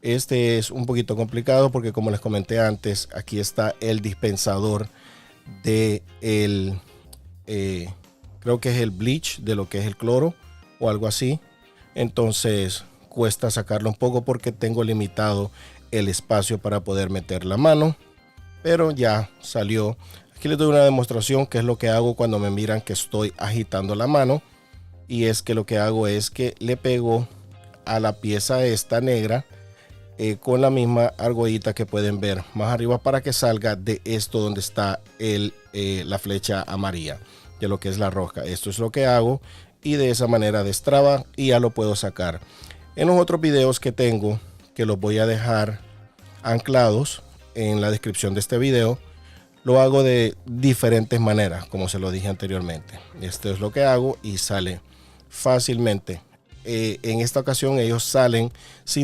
Este es un poquito complicado porque, como les comenté antes, aquí está el dispensador de creo que es el bleach, de lo que es el cloro o algo así. Entonces cuesta sacarlo un poco porque tengo limitado el espacio para poder meter la mano, pero ya salió. Aquí les doy una demostración que es lo que hago cuando me miran que estoy agitando la mano, y es que lo que hago es que le pego a la pieza esta negra con la misma argollita que pueden ver más arriba para que salga de esto donde está la flecha amarilla de lo que es la rosca. Esto es lo que hago y de esa manera destraba y ya lo puedo sacar. En los otros videos que tengo, que los voy a dejar anclados en la descripción de este video, lo hago de diferentes maneras, como se lo dije anteriormente. Esto es lo que hago y sale fácilmente. En esta ocasión ellos salen sin